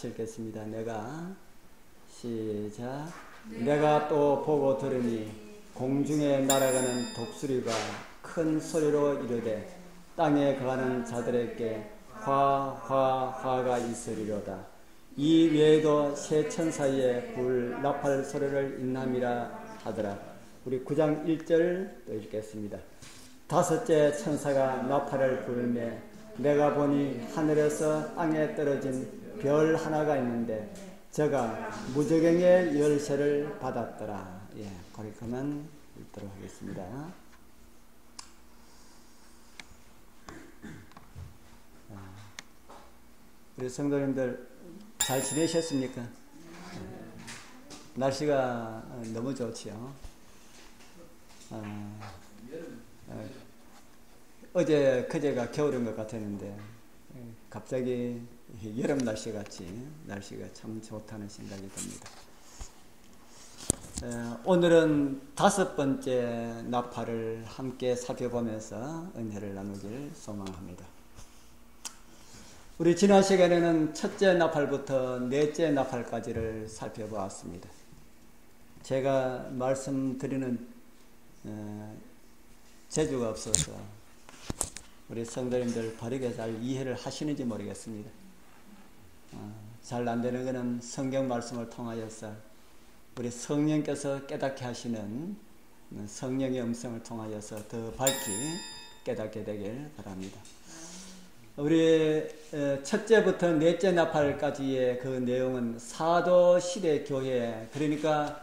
읽겠습니다. 시작. 내가 또 보고 들으니 공중에 날아가는 독수리가 큰 소리로 이르되 땅에 거하는 자들에게 화가 있으리로다. 이 외에도 세 천사의 불 나팔 소리를 인함이라 하더라. 우리 9장 1절 또 읽겠습니다. 다섯째 천사가 나팔을 불매 내가 보니 하늘에서 땅에 떨어진 별 하나가 있는데 저가 무저갱의 열쇠를 받았더라. 거기까지만 읽도록 하겠습니다. 우리 성도님들 잘 지내셨습니까? 날씨가 너무 좋지요. 어제 그제가 겨울인 것 같았는데 갑자기 여름 날씨 같이 날씨가 참 좋다는 생각이 듭니다. 오늘은 5번째 나팔을 함께 살펴보면서 은혜를 나누길 소망합니다. 우리 지난 시간에는 첫째 나팔부터 넷째 나팔까지를 살펴보았습니다. 제가 말씀드리는 재주가 없어서 우리 성도님들 바르게 잘 이해를 하시는지 모르겠습니다. 잘 안되는 것은 성경 말씀을 통하여서 우리 성령께서 깨닫게 하시는 성령의 음성을 통하여서 더 밝히 깨닫게 되길 바랍니다. 우리 첫째부터 넷째 나팔까지의 그 내용은 사도시대 교회, 그러니까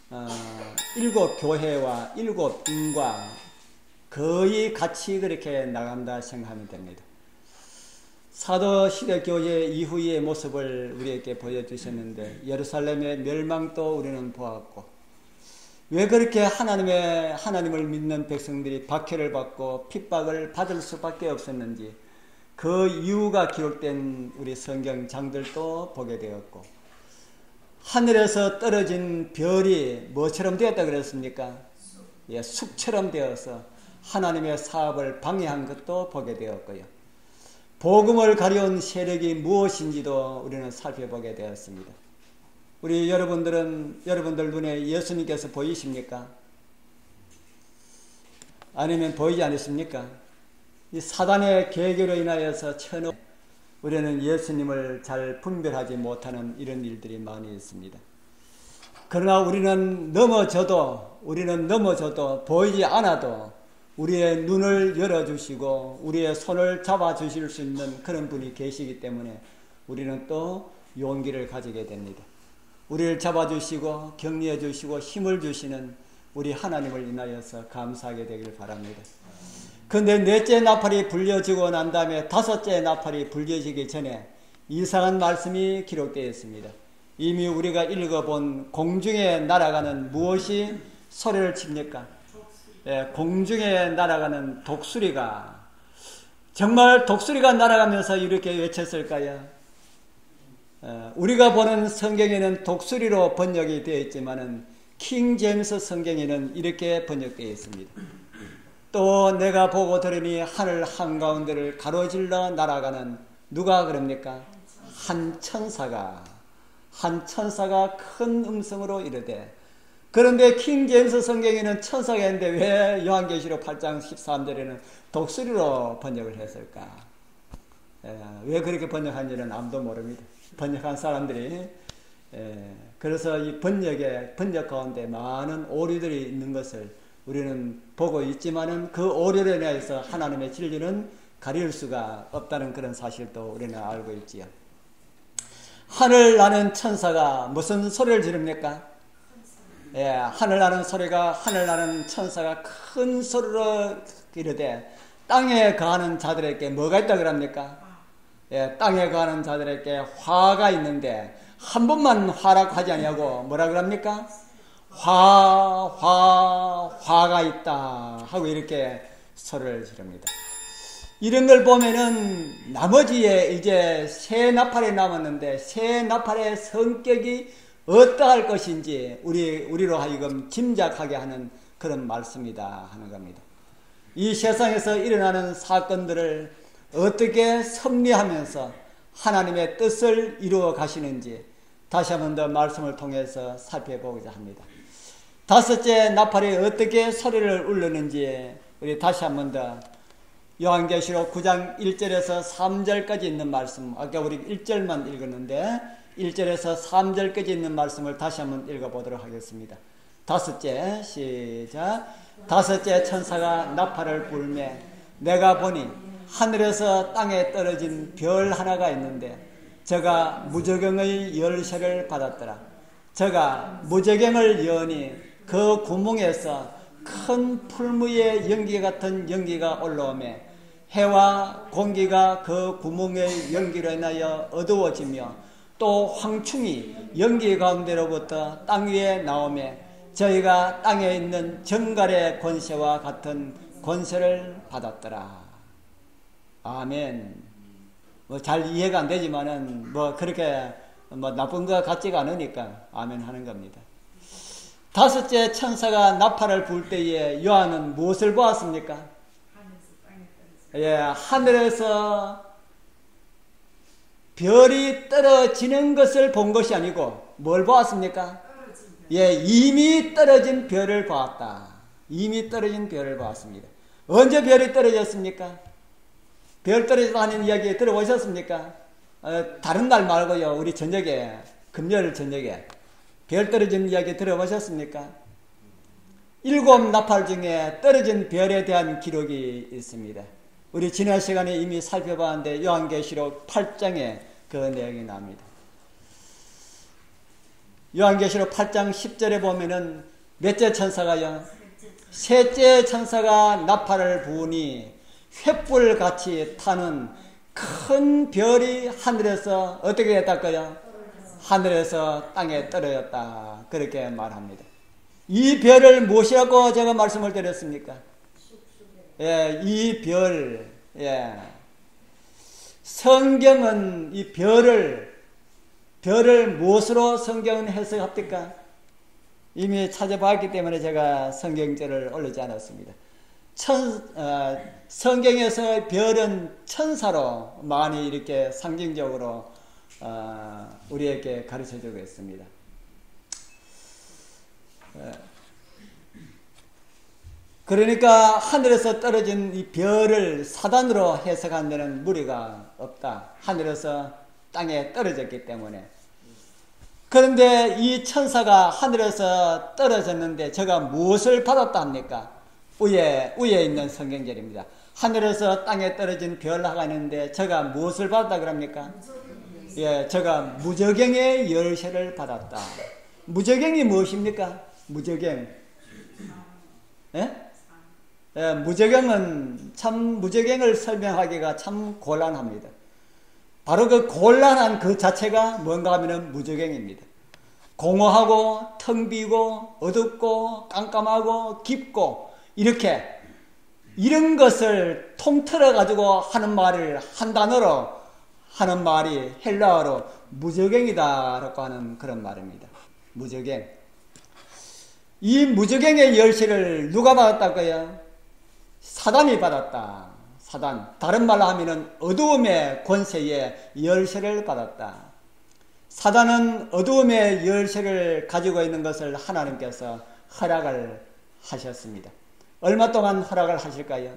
7교회와 7인과 거의 같이 그렇게 나간다 생각하면 됩니다. 사도시대 교회 이후의 모습을 우리에게 보여주셨는데 예루살렘의 멸망도 우리는 보았고 왜 그렇게 하나님을 믿는 백성들이 박해를 받고 핍박을 받을 수밖에 없었는지 그 이유가 기록된 우리 성경장들도 보게 되었고 하늘에서 떨어진 별이 뭐처럼 되었다 그랬습니까? 숲처럼 되어서 하나님의 사업을 방해한 것도 보게 되었고요. 복음을 가려운 세력이 무엇인지도 우리는 살펴보게 되었습니다. 우리 여러분들 눈에 예수님께서 보이십니까? 아니면 보이지 않으십니까? 이 사단의 계계로 인하여서 우리는 예수님을 잘 분별하지 못하는 이런 일들이 많이 있습니다. 그러나 우리는 넘어져도 보이지 않아도 우리의 눈을 열어주시고 우리의 손을 잡아주실 수 있는 그런 분이 계시기 때문에 우리는 또 용기를 가지게 됩니다. 우리를 잡아주시고 격려해 주시고 힘을 주시는 우리 하나님을 인하여서 감사하게 되길 바랍니다. 그런데 넷째 나팔이 불려지고 난 다음에 다섯째 나팔이 불려지기 전에 이상한 말씀이 기록되어 있습니다. 이미 우리가 읽어본 공중에 날아가는 무엇이 소리를 칩니까? 공중에 날아가는 독수리가 정말 독수리가 날아가면서 이렇게 외쳤을까요? 우리가 보는 성경에는 독수리로 번역이 되어 있지만은 킹 제임스 성경에는 이렇게 번역되어 있습니다. 또 내가 보고 들으니 하늘 한가운데를 가로질러 날아가는 누가 그럽니까? 한 천사가 큰 음성으로 이르되 그런데 킹 제임스 성경에는 천사가 있는데 왜 요한계시록 8장 13절에는 독수리로 번역을 했을까? 왜 그렇게 번역한지는 아무도 모릅니다. 번역한 사람들이 그래서 이 번역 가운데 많은 오류들이 있는 것을 우리는 보고 있지만은 그 오류로 인해서 하나님의 진리는 가릴 수가 없다는 그런 사실도 우리는 알고 있지요. 하늘 나는 천사가 무슨 소리를 지릅니까? 하늘 나는 천사가 큰 소리로 이르되 땅에 거하는 자들에게 뭐가 있다 그럽니까? 땅에 거하는 자들에게 화가 있는데 한 번만 화락하지 아니하고 뭐라 그럽니까? 화가 있다 하고 이렇게 소리를 지릅니다. 이런 걸 보면은 나머지에 이제 새 나팔이 남았는데 새 나팔의 성격이 어떠할 것인지 우리로 하여금 짐작하게 하는 그런 말씀이다 하는 겁니다. 이 세상에서 일어나는 사건들을 어떻게 섭리하면서 하나님의 뜻을 이루어 가시는지 다시 한 번 더 말씀을 통해서 살펴보고자 합니다. 다섯째 나팔이 어떻게 소리를 울리는지 우리 다시 한 번 더 요한계시록 9장 1절에서 3절까지 있는 말씀, 아까 우리 1절만 읽었는데 1절에서 3절까지 있는 말씀을 다시 한번 읽어보도록 하겠습니다. 다섯째, 시작. 다섯째 천사가 나팔을 불매 내가 보니 하늘에서 땅에 떨어진 별 하나가 있는데 저가 무저갱의 열쇠를 받았더라. 저가 무저갱을 여니 그 구멍에서 큰 풀무의 연기 같은 연기가 올라오매 해와 공기가 그 구멍의 연기로 인하여 어두워지며 또 황충이 연기 가운데로부터 땅 위에 나오매 저희가 땅에 있는 정갈의 권세와 같은 권세를 받았더라. 아멘. 뭐 잘 이해가 안 되지만은 뭐 그렇게 뭐 나쁜 것 같지가 않으니까 아멘 하는 겁니다. 다섯째 천사가 나팔을 불 때에 요한은 무엇을 보았습니까? 하늘에서 별이 떨어지는 것을 본 것이 아니고 뭘 보았습니까? 이미 떨어진 별을 보았다. 이미 떨어진 별을 보았습니다. 언제 별이 떨어졌습니까? 별 떨어졌다는 이야기 들어보셨습니까? 다른 날 말고요. 우리 저녁에, 금요일 저녁에 별 떨어진 이야기 들어보셨습니까? 7 나팔 중에 떨어진 별에 대한 기록이 있습니다. 우리 지난 시간에 이미 살펴봤는데 요한계시록 8장에 그 내용이 나옵니다. 요한계시록 8장 10절에 보면은 몇째 천사가요? 셋째 천사가 나팔을 부으니 횃불같이 타는 큰 별이 하늘에서 어떻게 됐다고요? 하늘에서 땅에 떨어졌다. 그렇게 말합니다. 이 별을 무엇이라고 제가 말씀을 드렸습니까? 이 별, 성경은 이 별을 무엇으로 성경은 해석합니까? 이미 찾아봤기 때문에 제가 성경절을 올리지 않았습니다. 성경에서 별은 천사로 많이 이렇게 상징적으로 우리에게 가르쳐주고 있습니다. 그러니까 하늘에서 떨어진 이 별을 사단으로 해석한 데는 무리가 없다. 하늘에서 땅에 떨어졌기 때문에. 그런데 이 천사가 하늘에서 떨어졌는데 저가 무엇을 받았다 합니까? 위에 있는 성경절입니다. 하늘에서 땅에 떨어진 별 하나가 있는데 저가 무엇을 받았다 그럽니까? 저가 무저갱의 열쇠를 받았다. 무저갱이 무엇입니까? 무저갱. 무저갱은 무저갱을 설명하기가 참 곤란합니다. 바로 그 곤란한 그 자체가 뭔가 하면은 무저갱입니다. 공허하고 텅 비고 어둡고 깜깜하고 깊고 이런 것을 통틀어 가지고 하는 말을 한 단어로 하는 말이 헬라어로 무저갱이다라고 하는 그런 말입니다. 무저갱. 이 무저갱의 열쇠를 누가 받았다고요? 사단이 받았다. 사단. 다른 말로 하면은 어두움의 권세의 열쇠를 받았다. 사단은 어두움의 열쇠를 가지고 있는 것을 하나님께서 허락을 하셨습니다. 얼마 동안 허락을 하실까요?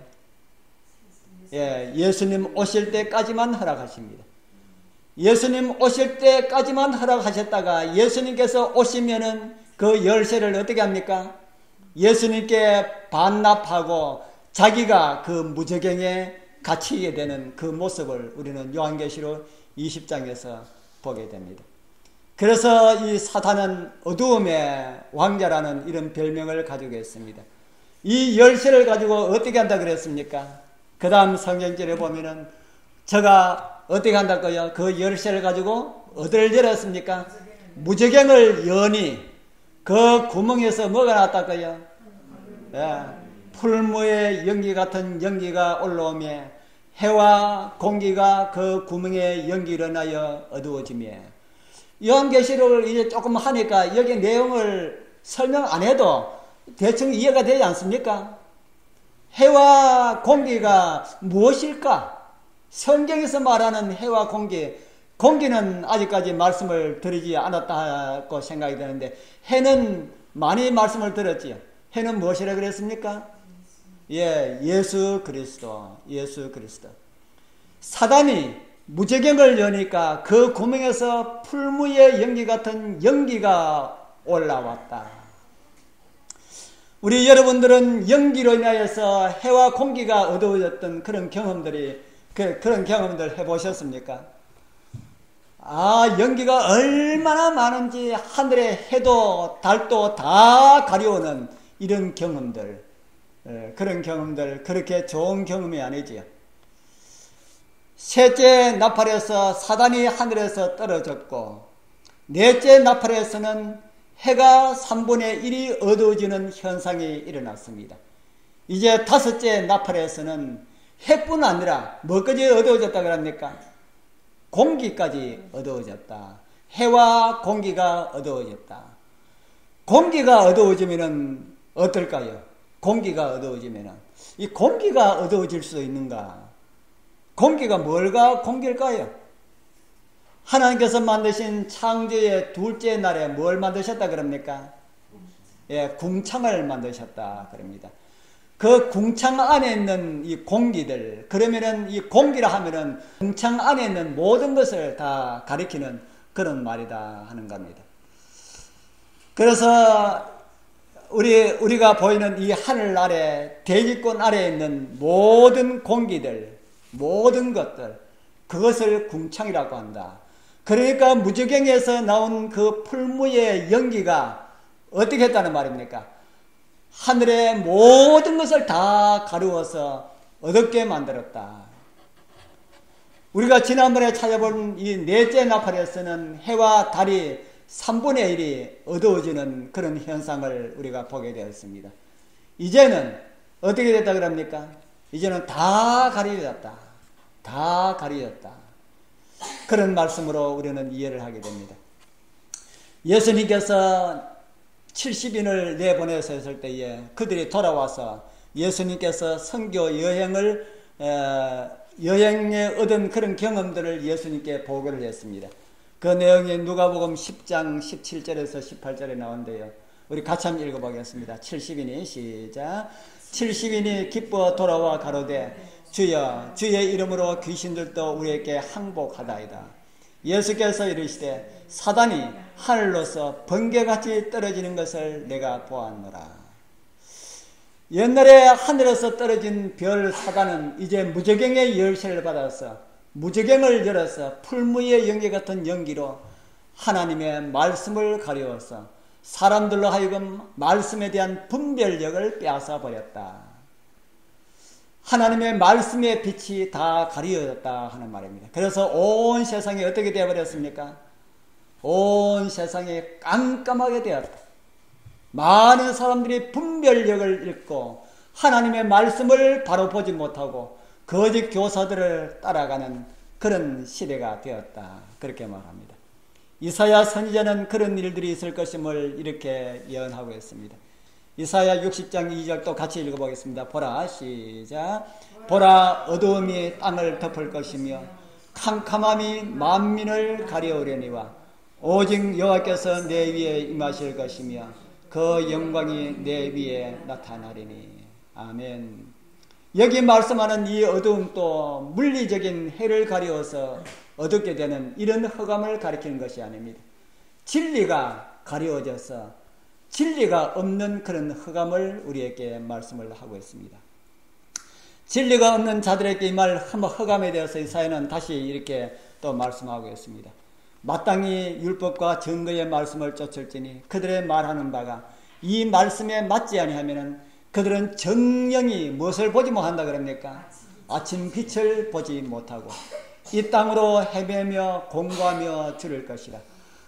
예수님 오실 때까지만 허락하십니다. 예수님 오실 때까지만 허락하셨다가 예수님께서 오시면은 그 열쇠를 어떻게 합니까? 예수님께 반납하고 자기가 그 무저갱에 갇히게 되는 그 모습을 우리는 요한계시록 20장에서 보게 됩니다. 그래서 이 사탄은 어두움의 왕자라는 이런 별명을 가지고 있습니다. 이 열쇠를 가지고 어떻게 한다 그랬습니까? 그 다음 성경절에 보면은 저가 어떻게 한다고요? 그 열쇠를 가지고 어디를 열었습니까? 무저갱을 여니 그 구멍에서 뭐가 나왔다고요? 풀무의 연기 같은 연기가 올라오며 해와 공기가 그 구멍에 연기로 인하여 어두워지며 요한계시록을 이제 조금 하니까 여기 내용을 설명 안 해도 대충 이해가 되지 않습니까? 해와 공기가 무엇일까? 성경에서 말하는 해와 공기, 공기는 아직까지 말씀을 드리지 않았다고 생각이 되는데 해는 많이 말씀을 들었지요. 해는 무엇이라 그랬습니까? 예수 그리스도. 사단이 무저갱을 여니까 그 구멍에서 풀무의 연기 같은 연기가 올라왔다. 우리 여러분들은 연기로 인하여서 해와 공기가 어두워졌던 그런 경험들 해보셨습니까? 연기가 얼마나 많은지 하늘의 해도 달도 다 가려오는 이런 경험들, 그런 경험들, 그렇게 좋은 경험이 아니지요. 셋째 나팔에서 사단이 하늘에서 떨어졌고, 넷째 나팔에서는 해가 3분의 1이 어두워지는 현상이 일어났습니다. 이제 다섯째 나팔에서는 해뿐 아니라 뭐까지 어두워졌다 그럽니까? 공기까지 어두워졌다. 해와 공기가 어두워졌다. 공기가 어두워지면은 어떨까요? 공기가 어두워지면은 이 공기가 어두워질 수 있는가? 공기가 뭘가 공기일까요? 하나님께서 만드신 창조의 둘째 날에 뭘 만드셨다 그럽니까? 궁창을 만드셨다 그럽니다. 그 궁창 안에 있는 이 공기들, 그러면은 이 공기라 하면은 궁창 안에 있는 모든 것을 다 가리키는 그런 말이다 하는 겁니다. 그래서 우리가 보이는 이 하늘 아래, 대지권 아래에 있는 모든 공기들, 모든 것들, 그것을 궁창이라고 한다. 그러니까 무저갱에서 나온 그 풀무의 연기가 어떻게 했다는 말입니까? 하늘의 모든 것을 다 가루어서 어둡게 만들었다. 우리가 지난번에 찾아본 이 넷째 나팔에서는 해와 달이 3분의 1이 어두워지는 그런 현상을 우리가 보게 되었습니다. 이제는 어떻게 됐다 그럽니까? 이제는 다 가려졌다. 다 가려졌다. 그런 말씀으로 우리는 이해를 하게 됩니다. 예수님께서 70인을 내보내셨을 때에 그들이 돌아와서 예수님께서 선교 여행에 얻은 그런 경험들을 예수님께 보고를 했습니다. 그 내용이 누가복음 10장 17절에서 18절에 나오는데요. 우리 같이 한번 읽어보겠습니다. 70인이 시작. 70인이 기뻐 돌아와 가로되 주여 주의 이름으로 귀신들도 우리에게 항복하다이다. 예수께서 이르시되 사단이 하늘로서 번개같이 떨어지는 것을 내가 보았노라. 옛날에 하늘에서 떨어진 별 사단은 이제 무저갱의 열쇠를 받아서 무저갱을 열어서 풀무의 연기 같은 연기로 하나님의 말씀을 가려워서 사람들로 하여금 말씀에 대한 분별력을 빼앗아 버렸다. 하나님의 말씀의 빛이 다 가려졌다 하는 말입니다. 그래서 온 세상이 어떻게 되어버렸습니까? 온 세상이 깜깜하게 되었다. 많은 사람들이 분별력을 잃고 하나님의 말씀을 바로 보지 못하고 거짓 교사들을 따라가는 그런 시대가 되었다. 그렇게 말합니다. 이사야 선지자는 그런 일들이 있을 것임을 이렇게 예언하고 있습니다. 이사야 60장 2절 또 같이 읽어보겠습니다. 보라 시작. 보라 어두움이 땅을 덮을 것이며 캄캄함이 만민을 가려오려니와 오직 여호와께서 내 위에 임하실 것이며 그 영광이 내 위에 나타나리니. 아멘. 여기 말씀하는 이 어두움도 물리적인 해를 가려워서 어둡게 되는 이런 흑암을 가리키는 것이 아닙니다. 진리가 가려워져서 진리가 없는 그런 흑암을 우리에게 말씀을 하고 있습니다. 진리가 없는 자들에게 이 말 흑암에 대해서 이사야는 다시 이렇게 또 말씀하고 있습니다. 마땅히 율법과 증거의 말씀을 쫓을지니 그들의 말하는 바가 이 말씀에 맞지 아니하면은 그들은 정령이 무엇을 보지 못한다 그럽니까? 아침 빛을 보지 못하고 이 땅으로 헤매며 공고하며 줄일 것이라.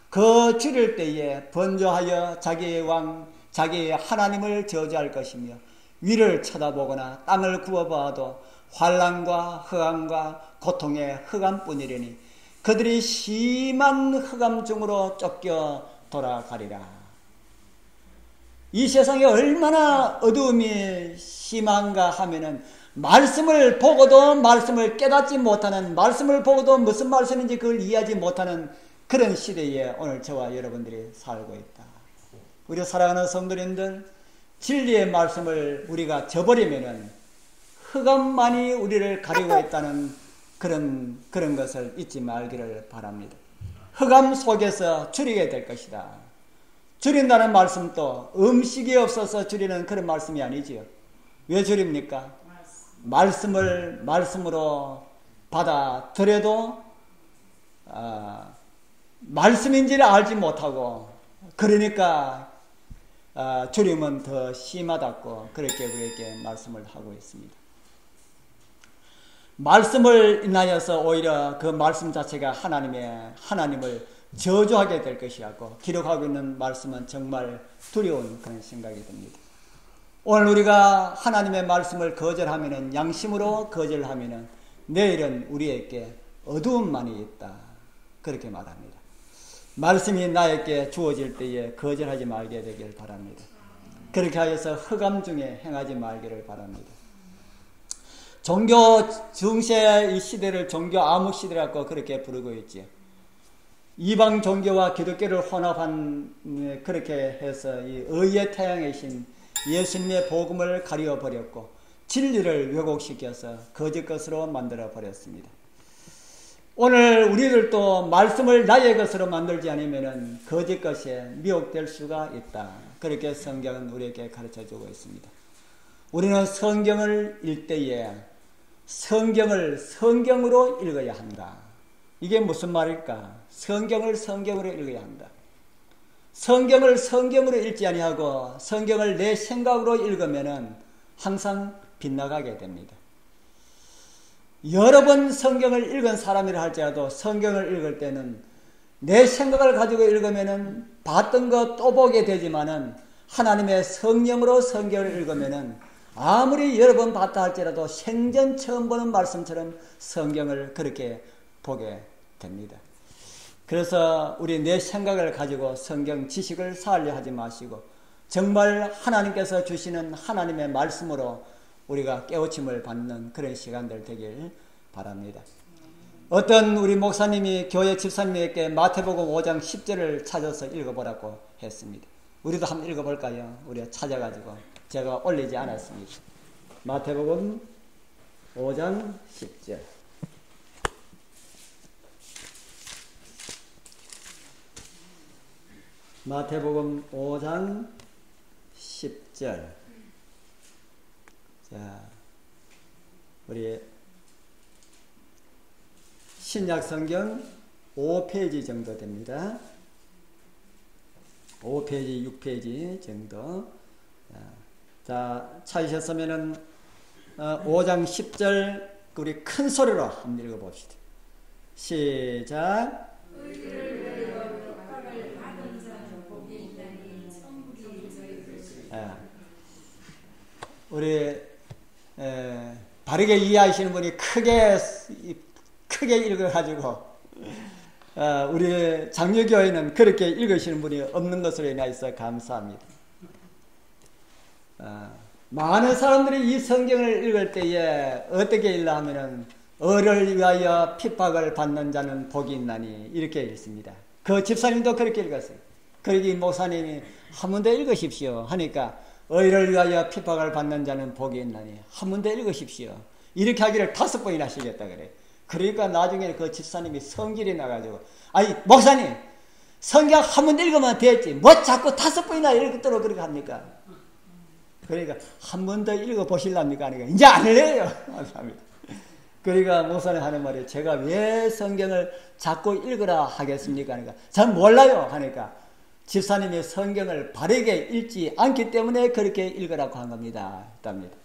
그 줄일 때에 번jo하여 자기의 왕 자기의 하나님을 저주할 것이며 위를 쳐다보거나 땅을 구워봐도 환난과 흑암과 고통의 흑암뿐이려니 그들이 심한 흑암 중으로 쫓겨 돌아가리라. 이 세상에 얼마나 어두움이 심한가 하면은 말씀을 보고도 말씀을 깨닫지 못하는, 말씀을 보고도 무슨 말씀인지 그걸 이해하지 못하는 그런 시대에 오늘 저와 여러분들이 살고 있다. 우리 사랑하는 성도님들, 진리의 말씀을 우리가 저버리면은 흑암만이 우리를 가리고 있다는 그런 것을 잊지 말기를 바랍니다. 흑암 속에서 줄이게 될 것이다. 줄인다는 말씀도 음식이 없어서 줄이는 그런 말씀이 아니지요. 왜 줄입니까? 말씀으로 받아들여도 말씀인지를 알지 못하고, 그러니까 줄임은 더 심하다고 그렇게 우리에게 말씀을 하고 있습니다. 말씀을 인하여서 오히려 그 말씀 자체가 하나님을 저주하게 될 것이라고 기록하고 있는 말씀은 정말 두려운 그런 생각이 듭니다. 오늘 우리가 하나님의 말씀을 거절하면은, 양심으로 거절하면은 내일은 우리에게 어두움만이 있다, 그렇게 말합니다. 말씀이 나에게 주어질 때에 거절하지 말게 되길 바랍니다. 그렇게 하여서 흑암 중에 행하지 말기를 바랍니다. 종교 중세 이 시대를 종교 암흑 시대라고 그렇게 부르고 있지. 이방 종교와 기독교를 혼합한, 그렇게 해서 이 의의 태양의 신 예수님의 복음을 가리워 버렸고 진리를 왜곡시켜서 거짓 것으로 만들어 버렸습니다. 오늘 우리들도 말씀을 나의 것으로 만들지 않으면 거짓 것에 미혹될 수가 있다, 그렇게 성경은 우리에게 가르쳐주고 있습니다. 우리는 성경을 읽을 때에 성경을 성경으로 읽어야 한다. 이게 무슨 말일까? 성경을 성경으로 읽어야 한다. 성경을 성경으로 읽지 아니하고 성경을 내 생각으로 읽으면은 항상 빗나가게 됩니다. 여러 번 성경을 읽은 사람이라 할지라도 성경을 읽을 때는 내 생각을 가지고 읽으면은 봤던 거 또 보게 되지만은 하나님의 성령으로 성경을 읽으면은 아무리 여러 번 봤다 할지라도 생전 처음 보는 말씀처럼 성경을 그렇게 보게 됩니다. 그래서 우리 내 생각을 가지고 성경 지식을 쌓으려 하지 마시고 정말 하나님께서 주시는 하나님의 말씀으로 우리가 깨우침을 받는 그런 시간들 되길 바랍니다. 어떤 우리 목사님이 교회 집사님에게 마태복음 5장 10절을 찾아서 읽어보라고 했습니다. 우리도 한번 읽어볼까요? 우리가 찾아가지고 제가 올리지 않았습니다. 마태복음 5장 10절. 마태복음 5장 10절. 자, 우리 신약성경 5페이지 정도 됩니다. 5페이지, 6페이지 정도. 자, 찾으셨으면은 5장 10절 우리 큰 소리로 한번 읽어봅시다. 시작. 우리 바르게 이해하시는 분이 크게 읽어가지고 우리 장로교회는 그렇게 읽으시는 분이 없는 것으로 인해서 감사합니다. 많은 사람들이 이 성경을 읽을 때에 어떻게 읽나 하면은 어를 위하여 핍박을 받는 자는 복이 있나니 이렇게 읽습니다. 그 집사님도 그렇게 읽었어요. 그러기 목사님이 한 번 더 읽으십시오 하니까 의를 위하여 핍박을 받는 자는 복이 있나니 한 번 더 읽으십시오. 이렇게 하기를 5번이나 하시겠다 그래. 그러니까 나중에 그 집사님이 성질이 나가지고 아니 목사님 성경 한 번 읽으면 됐지 뭐 자꾸 5번이나 읽도록 그렇게 합니까? 그러니까 한 번 더 읽어보실랍니까? 하니까 이제 안 해요. 그러니까 목사님 하는 말이 제가 왜 성경을 자꾸 읽으라 하겠습니까? 하니까 전 몰라요 하니까 집사님이 성경을 바르게 읽지 않기 때문에 그렇게 읽으라고 한 겁니다. 했답니다.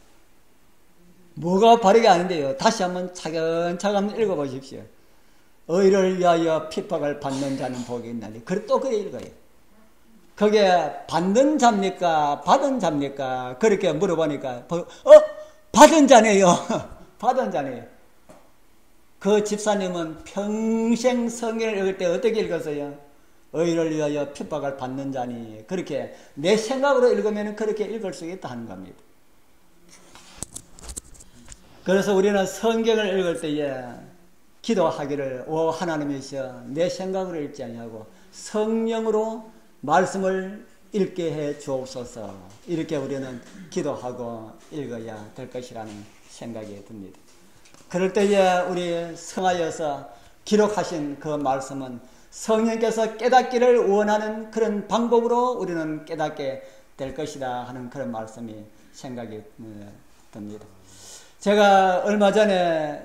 뭐가 바르게 아닌데요. 다시 한번 차근차근 읽어보십시오. 의를 위하여 핍박을 받는 자는 복이 있나니. 또 그래 읽어요. 그게 받는 자입니까? 받은 자입니까? 그렇게 물어보니까 받은 자네요. 받은 자네요. 그 집사님은 평생 성경을 읽을 때 어떻게 읽었어요? 의를 위하여 핍박을 받는 자니. 그렇게 내 생각으로 읽으면 그렇게 읽을 수 있다 하는 겁니다. 그래서 우리는 성경을 읽을 때에 기도하기를 오 하나님이시여 내 생각으로 읽지 아니하고 성령으로 말씀을 읽게 해 주옵소서. 이렇게 우리는 기도하고 읽어야 될 것이라는 생각이 듭니다. 그럴 때에 우리 성하여서 기록하신 그 말씀은 성령께서 깨닫기를 원하는 그런 방법으로 우리는 깨닫게 될 것이다 하는 그런 말씀이 생각이 듭니다. 제가 얼마 전에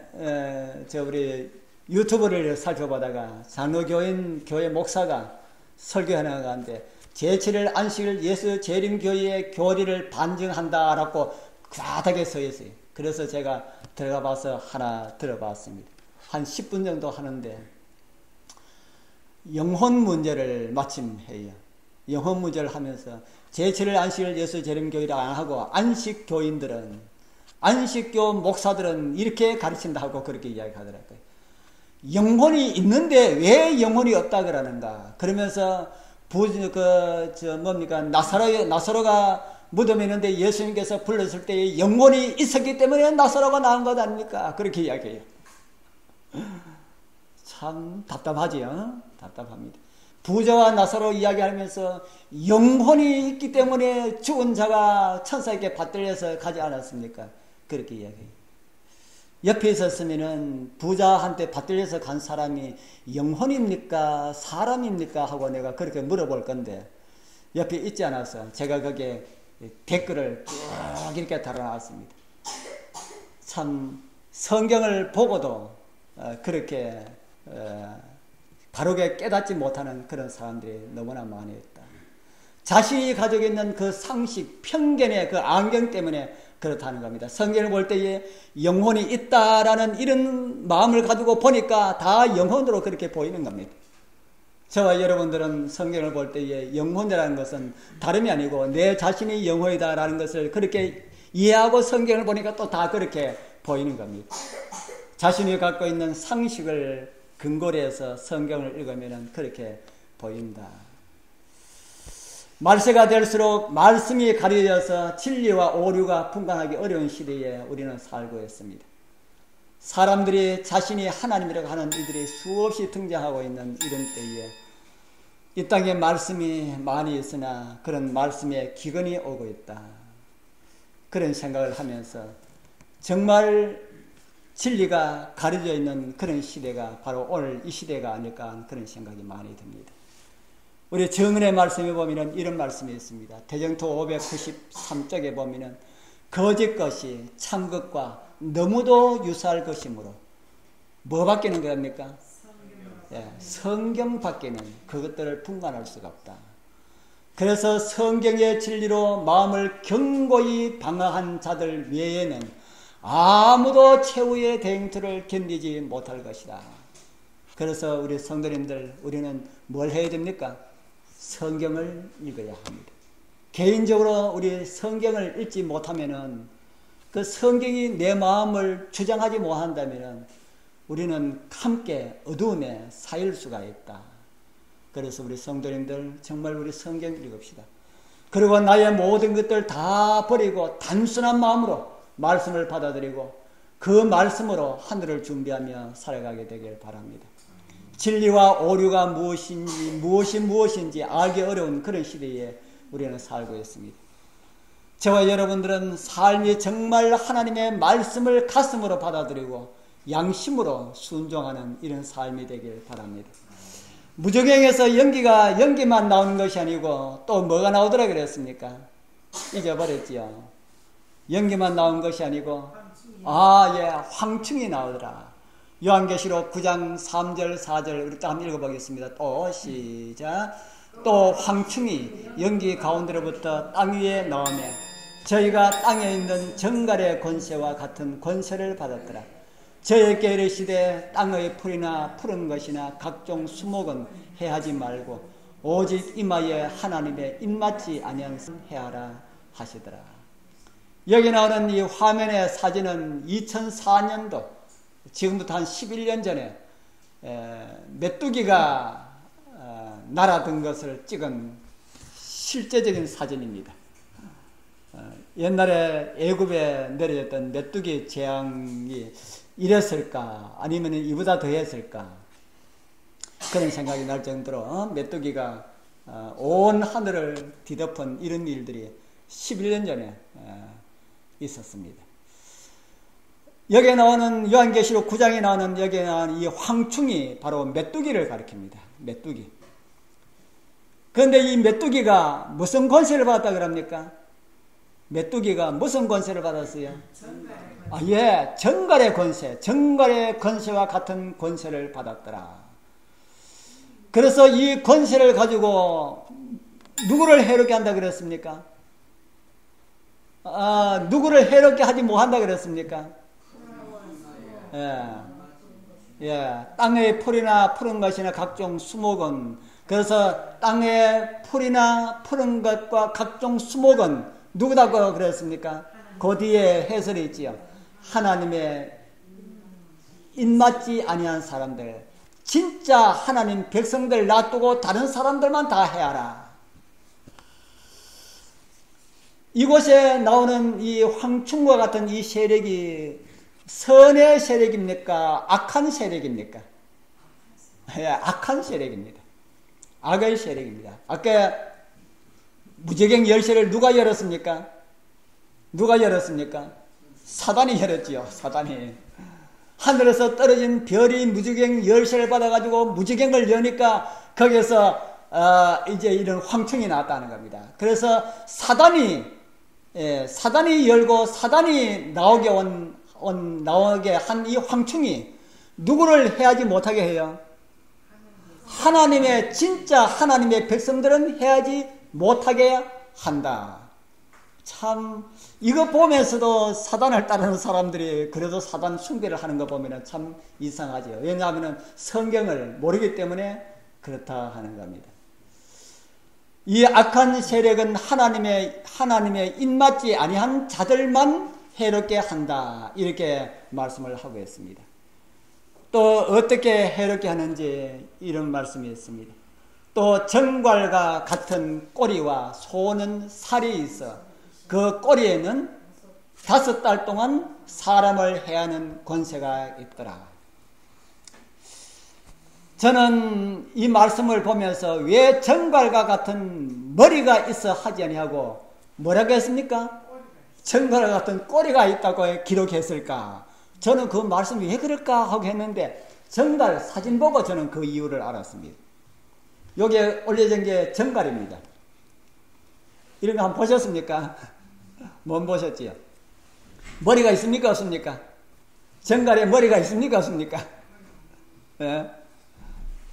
우리 유튜브를 살펴보다가 장로교인 교회 목사가 설교해 나가는데 제7일 안식일 예수 재림교회의 교리를 반증한다라고 과하게 서 있어요. 그래서 제가 들어가 봐서 하나 들어봤습니다. 한 10분 정도 하는데 영혼 문제를 마침 해요. 영혼 문제를 하면서 제7일 안식일 예수 재림교회를 안 하고 안식교 목사들은 이렇게 가르친다 하고 그렇게 이야기하더라고요. 영혼이 있는데 왜 영혼이 없다 그러는가? 그러면서 나사로가 무덤에 있는데 예수님께서 불렀을 때 영혼이 있었기 때문에 나사로가 나온 것 아닙니까? 그렇게 이야기해요. 참 답답하지요? 답답합니다. 부자와 나사로 이야기하면서 영혼이 있기 때문에 죽은 자가 천사에게 받들려서 가지 않았습니까? 그렇게 이야기해요. 옆에 있었으면은 부자한테 받들려서 간 사람이 영혼입니까? 사람입니까? 하고 내가 그렇게 물어볼 건데 옆에 있지 않아서 제가 거기에 댓글을 쭉 이렇게 달아놨습니다. 참 성경을 보고도 그렇게 바르게 깨닫지 못하는 그런 사람들이 너무나 많이 있다. 자신이 가지고 있는 그 상식, 편견의 그 안경 때문에 그렇다는 겁니다. 성경을 볼 때에 영혼이 있다라는 이런 마음을 가지고 보니까 다 영혼으로 그렇게 보이는 겁니다. 저와 여러분들은 성경을 볼 때에 영혼이라는 것은 다름이 아니고 내 자신이 영혼이다라는 것을 그렇게 이해하고 성경을 보니까 또 다 그렇게 보이는 겁니다. 자신이 갖고 있는 상식을 근거로 해서 성경을 읽으면 그렇게 보인다. 말세가 될수록 말씀이 가려져서 진리와 오류가 분간하기 어려운 시대에 우리는 살고 있습니다. 사람들이 자신이 하나님이라고 하는 이들이 수없이 등장하고 있는 이런 때에 이 땅에 말씀이 많이 있으나 그런 말씀에 기근이 오고 있다. 그런 생각을 하면서 정말 진리가 가려져 있는 그런 시대가 바로 오늘 이 시대가 아닐까 하는 그런 생각이 많이 듭니다. 우리 정은의 말씀에 보면 이런 말씀이 있습니다. 대정토 593쪽에 보면 거짓 것이 참 것과 너무도 유사할 것이므로 뭐 바뀌는 겁니까? 성경 밖에는 그것들을 분간할 수가 없다. 그래서 성경의 진리로 마음을 견고히 방어한 자들 외에는 아무도 최후의 대행투를 견디지 못할 것이다. 그래서 우리 성도님들 우리는 뭘 해야 됩니까? 성경을 읽어야 합니다. 개인적으로 우리 성경을 읽지 못하면은 그 성경이 내 마음을 주장하지 못한다면은 우리는 함께 어두움에 사일 수가 있다. 그래서 우리 성도님들 정말 우리 성경 읽읍시다. 그리고 나의 모든 것들 다 버리고 단순한 마음으로 말씀을 받아들이고 그 말씀으로 하늘을 준비하며 살아가게 되길 바랍니다. 진리와 오류가 무엇인지 알기 어려운 그런 시대에 우리는 살고 있습니다. 저와 여러분들은 삶이 정말 하나님의 말씀을 가슴으로 받아들이고 양심으로 순종하는 이런 삶이 되길 바랍니다. 무적행에서 연기만 나오는 것이 아니고 또 뭐가 나오더라 그랬습니까? 잊어버렸지요. 연기만 나온 것이 아니고 황충이 나오더라. 요한계시록 9장 3절 4절 우리 또 한번 읽어보겠습니다. 또 시작. 또 황충이 연기 가운데로부터 땅 위에 나오며 저희가 땅에 있는 정갈의 권세와 같은 권세를 받았더라. 저에게 이르시되 땅의 풀이나 푸른 것이나 각종 수목은 해하지 말고 오직 이마에 하나님의 입맞지 아니한 해하라 하시더라. 여기 나오는 이 화면의 사진은 2004년도 지금부터 한 11년 전에 메뚜기가 날아든 것을 찍은 실제적인 사진입니다. 옛날에 애굽에 내려졌던 메뚜기 재앙이 이랬을까? 아니면 이보다 더했을까? 그런 생각이 날 정도로 메뚜기가 온 하늘을 뒤덮은 이런 일들이 11년 전에 있었습니다. 여기에 나오는 요한계시록 9장에 나오는 여기에 나오는 이 황충이 바로 메뚜기를 가리킵니다. 메뚜기. 그런데 이 메뚜기가 무슨 권세를 받았다 그럽니까? 메뚜기가 무슨 권세를 받았어요? 예, 정갈의 권세, 정갈의 권세와 같은 권세를 받았더라. 그래서 이 권세를 가지고 누구를 해롭게 한다 그랬습니까? 누구를 해롭게 하지 못한다 그랬습니까? 땅의 풀이나 푸른 것이나 각종 수목은, 그래서 땅의 풀이나 푸른 것과 각종 수목은 누구다고 그랬습니까? 그 뒤에 해설이 있지요. 하나님의 입맞지 아니한 사람들, 진짜 하나님 백성들 놔두고 다른 사람들만 다 해하라. 이곳에 나오는 이 황충과 같은 이 세력이 선의 세력입니까? 악한 세력입니까? 예, 악한 세력입니다. 악의 세력입니다. 아까 무지개 열쇠를 누가 열었습니까? 누가 열었습니까? 사단이 열었지요. 사단이. 하늘에서 떨어진 별이 무지개 열쇠를 받아가지고 무지개를 여니까 거기에서 이제 이런 황충이 나왔다는 겁니다. 그래서 사단이 열고 사단이 나오게 한 이 황충이 누구를 해하지 못하게 해요? 하나님의 진짜 하나님의 백성들은 해하지 못하게 한다. 참 이거 보면서도 사단을 따르는 사람들이 그래도 사단 숭배를 하는 거 보면 참 이상하죠. 왜냐하면 성경을 모르기 때문에 그렇다 하는 겁니다. 이 악한 세력은 하나님의 입맞지 아니한 자들만 해롭게 한다. 이렇게 말씀을 하고 있습니다. 또 어떻게 해롭게 하는지 이런 말씀이 있습니다. 또 정갈과 같은 꼬리와 소는 살이 있어 그 꼬리에는 5달 동안 사람을 해하는 권세가 있더라. 저는 이 말씀을 보면서 왜 정갈과 같은 머리가 있어 하지 아니하고 뭐라고 했습니까? 정갈과 같은 꼬리가 있다고 기록했을까? 저는 그 말씀이 왜 그럴까 하고 했는데 정갈 사진 보고 저는 그 이유를 알았습니다. 여기에 올려진 게 정갈입니다. 이런 거 한번 보셨습니까? 못 보셨지요? 머리가 있습니까? 없습니까? 정갈에 머리가 있습니까? 없습니까? 예?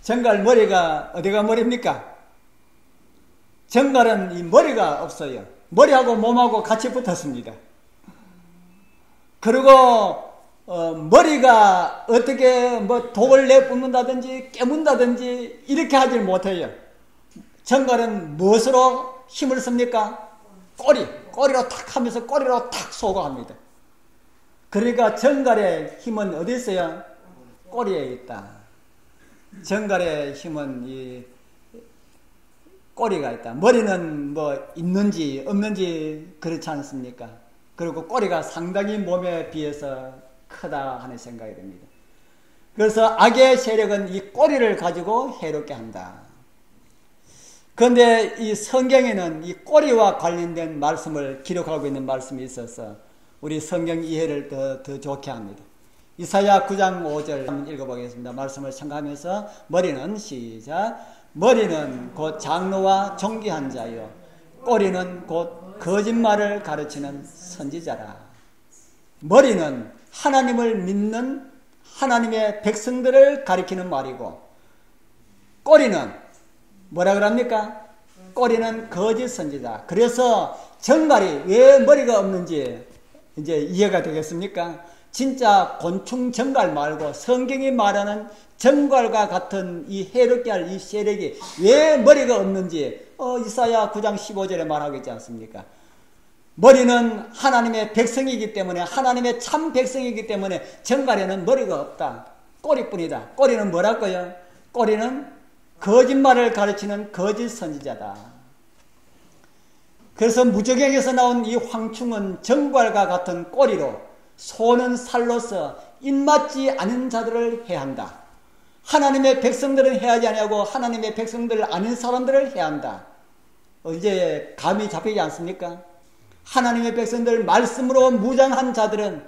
정갈 머리가 어디가 머리입니까? 정갈은 이 머리가 없어요. 머리하고 몸하고 같이 붙었습니다. 그리고 머리가 어떻게 독을 내뿜는다든지 깨문다든지 이렇게 하질 못해요. 정갈은 무엇으로 힘을 씁니까? 꼬리로 탁 하면서 꼬리로 탁 쏘고 합니다. 그러니까 정갈의 힘은 어디 있어요? 꼬리에 있다. 정갈의 힘은 이 꼬리가 있다. 머리는 있는지 없는지 그렇지 않습니까? 그리고 꼬리가 상당히 몸에 비해서 크다 하는 생각이 듭니다. 그래서 악의 세력은 이 꼬리를 가지고 해롭게 한다. 그런데 이 성경에는 이 꼬리와 관련된 말씀을 기록하고 있는 말씀이 있어서 우리 성경 이해를 더 좋게 합니다. 이사야 9장 5절 한번 읽어보겠습니다. 말씀을 생각하면서 머리는 시작. 머리는 곧 장로와 존귀한 자요 꼬리는 곧 거짓말을 가르치는 선지자라. 머리는 하나님을 믿는 하나님의 백성들을 가리키는 말이고 꼬리는 뭐라 그럽니까? 꼬리는 거짓 선지자. 그래서 정갈이 왜 머리가 없는지 이제 이해가 되겠습니까? 진짜 곤충 정갈 말고 성경이 말하는 정갈과 같은 이 해롭게 할 이 세력이 왜 머리가 없는지 이사야 9장 15절에 말하고 있지 않습니까? 머리는 하나님의 백성이기 때문에 하나님의 참 백성이기 때문에 정갈에는 머리가 없다. 꼬리뿐이다. 꼬리는 뭐랄까요? 꼬리는 거짓말을 가르치는 거짓 선지자다. 그래서 무적행에서 나온 이 황충은 정갈과 같은 꼬리로 소는 살로서 입맞지 않은 자들을 해한다. 하나님의 백성들은 해하지 아니하고 하나님의 백성들을 아는 사람들을 해한다. 이제 감이 잡히지 않습니까? 하나님의 백성들 말씀으로 무장한 자들은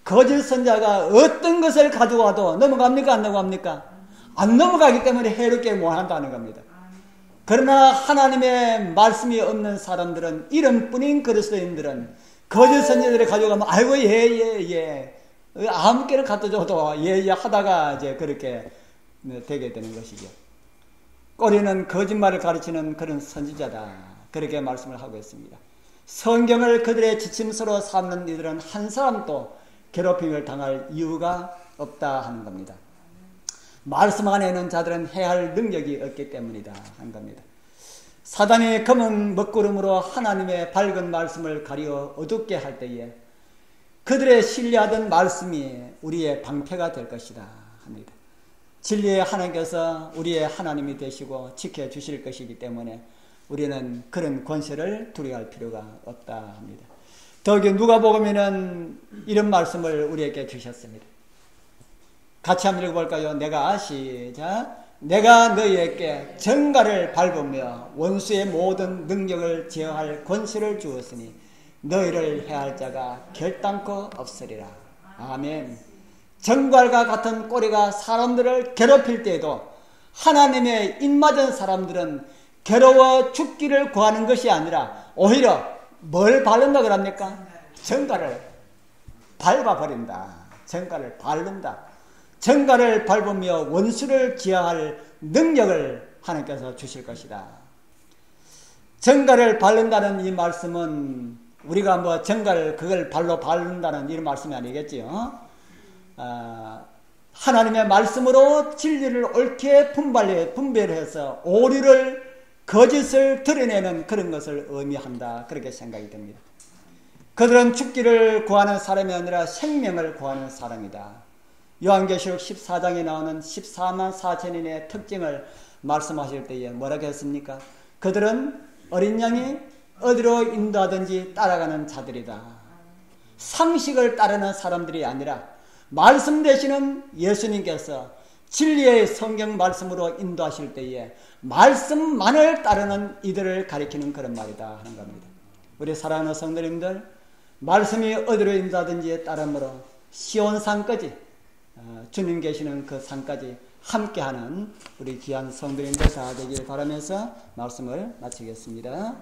거짓 선자가 어떤 것을 가져와도 넘어갑니까? 안 넘어갑니까? 안 넘어가기 때문에 해롭게 못한다는 겁니다. 그러나 하나님의 말씀이 없는 사람들은 이름뿐인 그리스도인들은 거짓 선지자들을 가져가면 아이고 예 아무개를 갖다 줘도 예 하다가 이제 그렇게 되게 되는 것이죠. 꼬리는 거짓말을 가르치는 그런 선지자다. 그렇게 말씀을 하고 있습니다. 성경을 그들의 지침서로 삼는 이들은 한 사람도 괴롭힘을 당할 이유가 없다 하는 겁니다. 말씀 안에 있는 자들은 해할 능력이 없기 때문이다 한 겁니다. 사단이 검은 먹구름으로 하나님의 밝은 말씀을 가리어 어둡게 할 때에 그들의 신뢰하던 말씀이 우리의 방패가 될 것이다 합니다. 진리의 하나님께서 우리의 하나님이 되시고 지켜주실 것이기 때문에 우리는 그런 권세를 두려워할 필요가 없다 합니다. 더욱이 누가복음에는 이런 말씀을 우리에게 주셨습니다. 같이 한번 읽어볼까요? 시작. 내가 너희에게 정갈을 밟으며 원수의 모든 능력을 제어할 권세를 주었으니 너희를 해할 자가 결단코 없으리라. 아멘. 정갈과 같은 꼬리가 사람들을 괴롭힐 때에도 하나님의 입맞은 사람들은 괴로워 죽기를 구하는 것이 아니라 오히려 뭘 바른다 그럽니까? 정갈을 밟아버린다. 정갈을 바른다. 정갈을 밟으며 원수를 지향할 능력을 하나님께서 주실 것이다. 정갈을 바른다는 이 말씀은 우리가 뭐 정갈 그걸 발로 바른다는 이런 말씀이 아니겠지요. 하나님의 말씀으로 진리를 옳게 분별해서 오류를 거짓을 드러내는 그런 것을 의미한다. 그렇게 생각이 됩니다. 그들은 죽기를 구하는 사람이 아니라 생명을 구하는 사람이다. 요한계시록 14장에 나오는 14만 4천인의 특징을 말씀하실 때에 뭐라고 했습니까? 그들은 어린 양이 어디로 인도하든지 따라가는 자들이다. 상식을 따르는 사람들이 아니라 말씀 되시는 예수님께서 진리의 성경 말씀으로 인도하실 때에 말씀만을 따르는 이들을 가리키는 그런 말이다 하는 겁니다. 우리 사랑하는 성도님들, 말씀이 어디로 인도하든지 따름으로 시온산까지 주님 계시는 그 산까지 함께하는 우리 귀한 성도님들 다 되길 바라면서 말씀을 마치겠습니다.